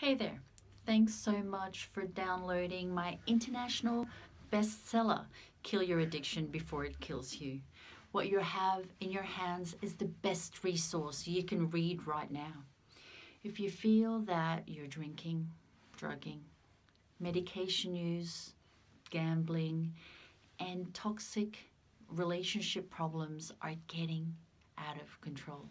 Hey there. Thanks so much for downloading my international bestseller, Kill Your Addiction Before It Kills You. What you have in your hands is the best resource you can read right now. If you feel that you're drinking, drugging, medication use, gambling, and toxic relationship problems are getting out of control,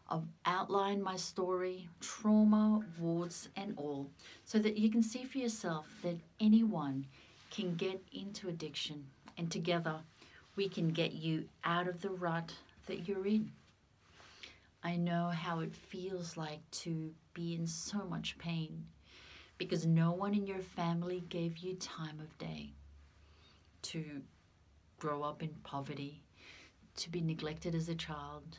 I've outlined my story, trauma, warts, and all, so that you can see for yourself that anyone can get into addiction, and together we can get you out of the rut that you're in. I know how it feels like to be in so much pain because no one in your family gave you time of day, to grow up in poverty, to be neglected as a child.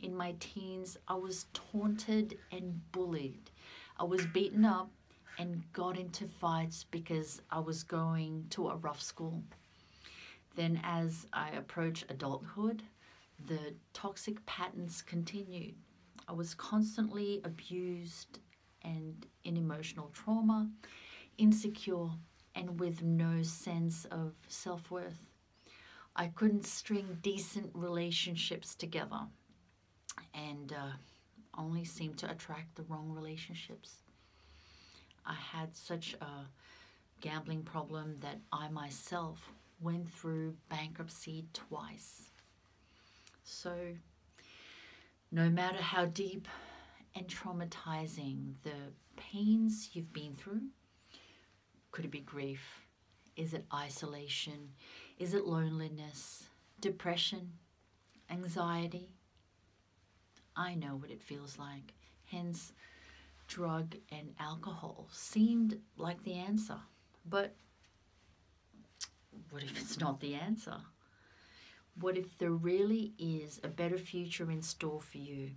In my teens, I was taunted and bullied. I was beaten up and got into fights because I was going to a rough school. Then as I approached adulthood, the toxic patterns continued. I was constantly abused and in emotional trauma, insecure, and with no sense of self-worth. I couldn't string decent relationships together and only seemed to attract the wrong relationships. I had such a gambling problem that I myself went through bankruptcy twice. So no matter how deep and traumatizing the pains you've been through, could it be grief? Is it isolation? Is it loneliness, depression, anxiety? I know what it feels like. Hence, drug and alcohol seemed like the answer. But what if it's not the answer? What if there really is a better future in store for you?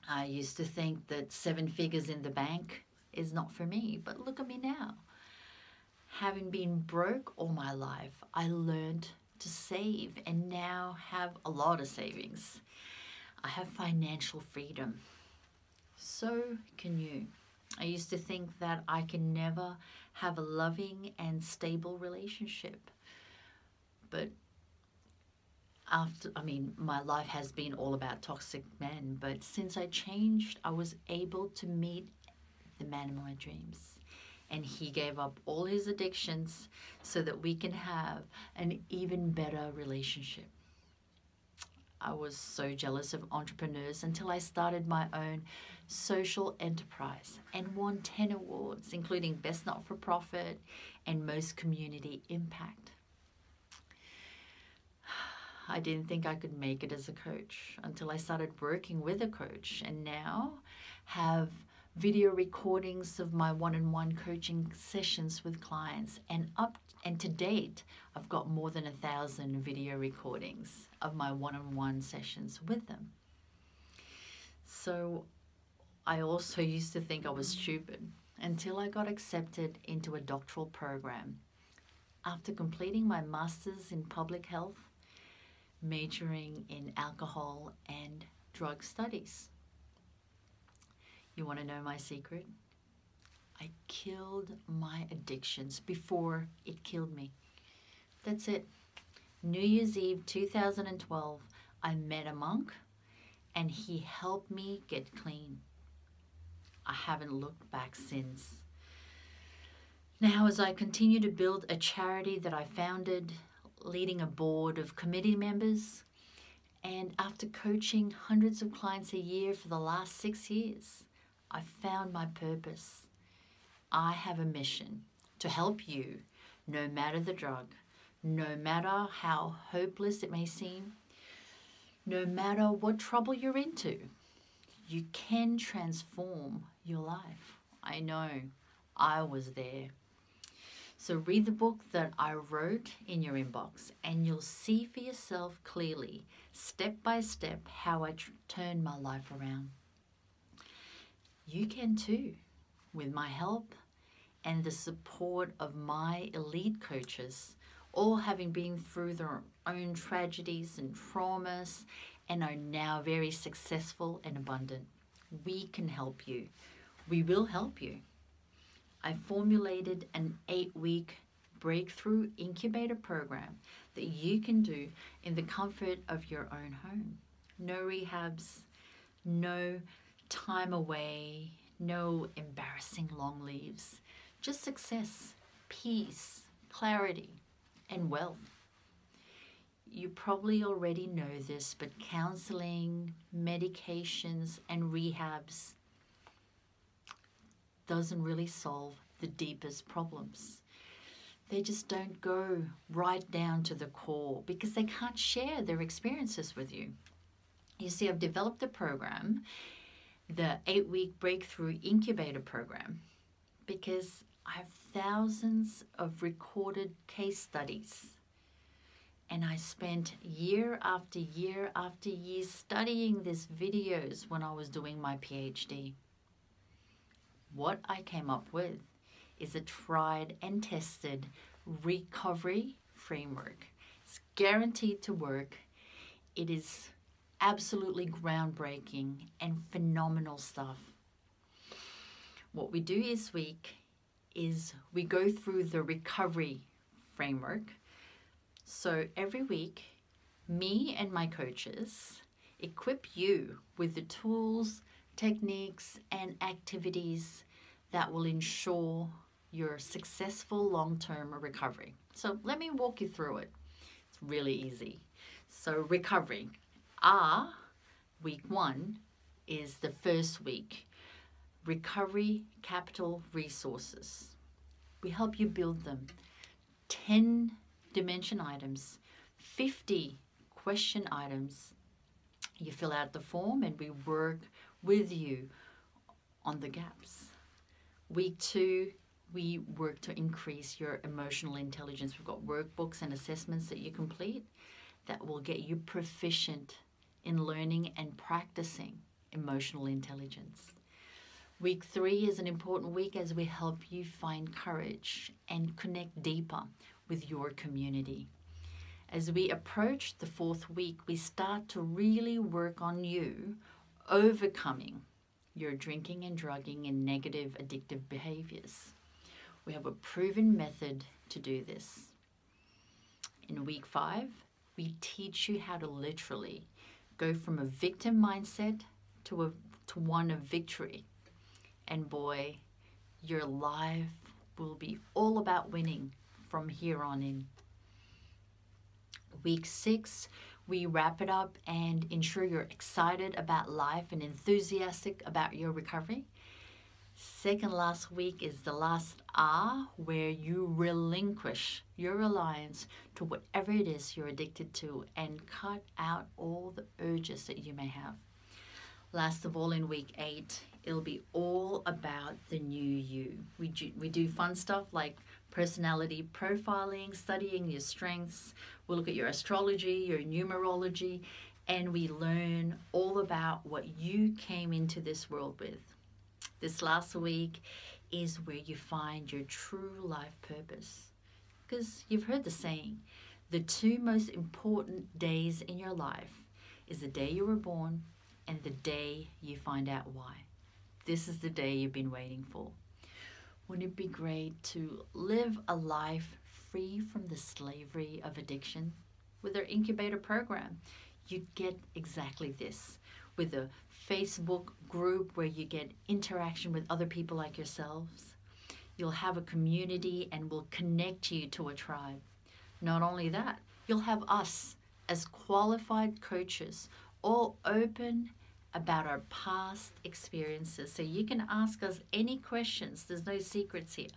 I used to think that 7 figures in the bank is not for me, but look at me now. Having been broke all my life, I learned to save and now have a lot of savings. I have financial freedom. So can you. I used to think that I can never have a loving and stable relationship. But my life has been all about toxic men, but since I changed, I was able to meet the man of my dreams. And he gave up all his addictions so that we can have an even better relationship. I was so jealous of entrepreneurs until I started my own social enterprise and won 10 awards, including Best Not-for-Profit and Most Community Impact. I didn't think I could make it as a coach until I started working with a coach, and now have video recordings of my one-on-one coaching sessions with clients, and to date I've got more than 1,000 video recordings of my one-on-one sessions with them. So I also used to think I was stupid until I got accepted into a doctoral program after completing my master's in public health, majoring in alcohol and drug studies. You want to know my secret? I killed my addictions before it killed me. That's it. New Year's Eve 2012, I met a monk and he helped me get clean. I haven't looked back since. Now, as I continue to build a charity that I founded, leading a board of committee members, and after coaching hundreds of clients a year for the last 6 years, I found my purpose. I have a mission to help you, no matter the drug, no matter how hopeless it may seem, no matter what trouble you're into. You can transform your life. I know, I was there. So read the book that I wrote in your inbox and you'll see for yourself clearly, step by step, how I turned my life around. You can too, with my help and the support of my elite coaches, all having been through their own tragedies and traumas and are now very successful and abundant. We can help you. We will help you. I formulated an 8-week breakthrough incubator program that you can do in the comfort of your own home. No rehabs, no time away, no embarrassing long leaves, just success, peace, clarity, and wealth. You probably already know this, but counseling, medications, and rehabs doesn't really solve the deepest problems. They just don't go right down to the core because they can't share their experiences with you. You see, I've developed a program, the 8-week breakthrough incubator program, because I have thousands of recorded case studies. And I spent year after year after year studying these videos when I was doing my PhD. What I came up with is a tried and tested recovery framework. It's guaranteed to work. It is absolutely groundbreaking and phenomenal stuff. What we do this week is we go through the recovery framework. So every week, me and my coaches equip you with the tools, techniques, and activities that will ensure your successful long-term recovery. So let me walk you through it. It's really easy. So recovery. Week 1 is the first week. Recovery capital resources. We help you build them. 10 dimension items, 50 question items. You fill out the form and we work with you on the gaps. Week 2, we work to increase your emotional intelligence. We've got workbooks and assessments that you complete that will get you proficient in learning and practicing emotional intelligence. Week 3 is an important week as we help you find courage and connect deeper with your community. As we approach the 4th week, we start to really work on you overcoming your drinking and drugging and negative addictive behaviors. We have a proven method to do this. In week 5, we teach you how to literally go from a victim mindset to one of victory. And boy, your life will be all about winning from here on in. Week 6, we wrap it up and ensure you're excited about life and enthusiastic about your recovery. Second last week is the last R, where you relinquish your reliance to whatever it is you're addicted to and cut out all the urges that you may have. Last of all, in week 8, it'll be all about the new you. We do fun stuff like personality profiling, studying your strengths. We'll look at your astrology, your numerology, and we learn all about what you came into this world with. This last week is where you find your true life purpose. Because you've heard the saying, the 2 most important days in your life is the day you were born and the day you find out why. This is the day you've been waiting for. Wouldn't it be great to live a life free from the slavery of addiction? With our incubator program, you get exactly this. With a Facebook group where you get interaction with other people like yourselves. You'll have a community and we'll connect you to a tribe. Not only that, you'll have us as qualified coaches, all open about our past experiences. So you can ask us any questions. There's no secrets here.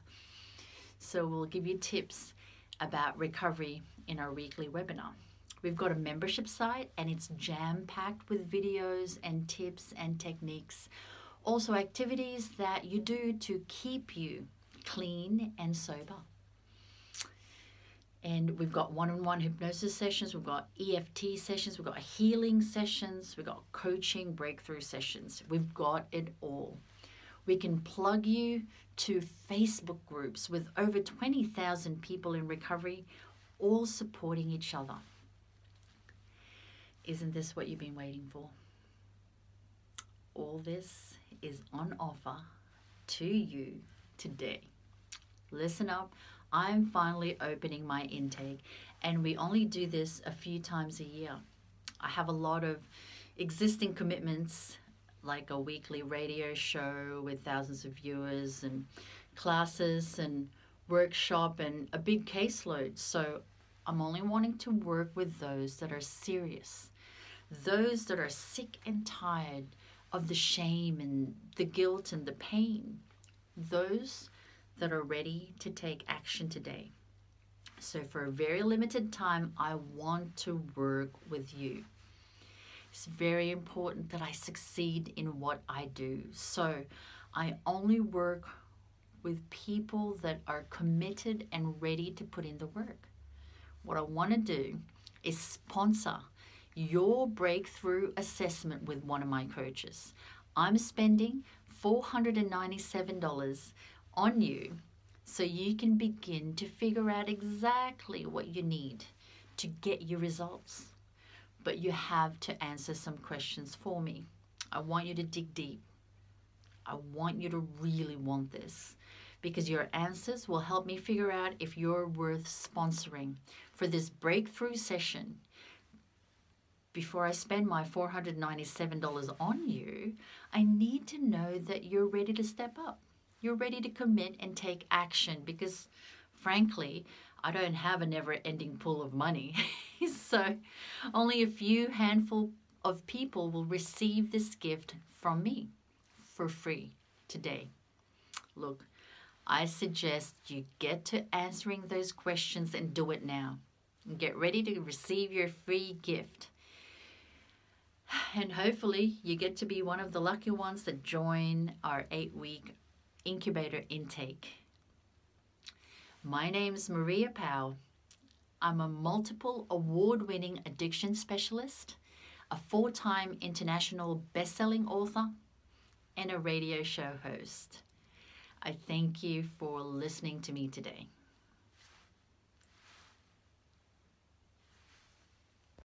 So we'll give you tips about recovery in our weekly webinar. We've got a membership site and it's jam-packed with videos and tips and techniques. Also activities that you do to keep you clean and sober. And we've got one-on-one hypnosis sessions, we've got EFT sessions, we've got healing sessions, we've got coaching breakthrough sessions. We've got it all. We can plug you to Facebook groups with over 20,000 people in recovery, all supporting each other. Isn't this what you've been waiting for? All this is on offer to you today. Listen up, I'm finally opening my intake, and we only do this a few times a year. I have a lot of existing commitments, like a weekly radio show with thousands of viewers and classes and workshop and a big caseload. So I'm only wanting to work with those that are serious, those that are sick and tired of the shame and the guilt and the pain, those that are ready to take action today. So for a very limited time, I want to work with you. It's very important that I succeed in what I do. So I only work with people that are committed and ready to put in the work. What I want to do is sponsor your breakthrough assessment with one of my coaches. I'm spending $497 on you so you can begin to figure out exactly what you need to get your results. But you have to answer some questions for me. I want you to dig deep. I want you to really want this, because your answers will help me figure out if you're worth sponsoring for this breakthrough session. Before I spend my $497 on you, I need to know that you're ready to step up. You're ready to commit and take action, because frankly, I don't have a never-ending pool of money. So only a few handful of people will receive this gift from me for free today. Look, I suggest you get to answering those questions and do it now. Get ready to receive your free gift. And hopefully you get to be one of the lucky ones that join our 8-week incubator intake. My name's Maria Powell. I'm a multiple award-winning addiction specialist, a 4-time international best-selling author, and a radio show host. I thank you for listening to me today.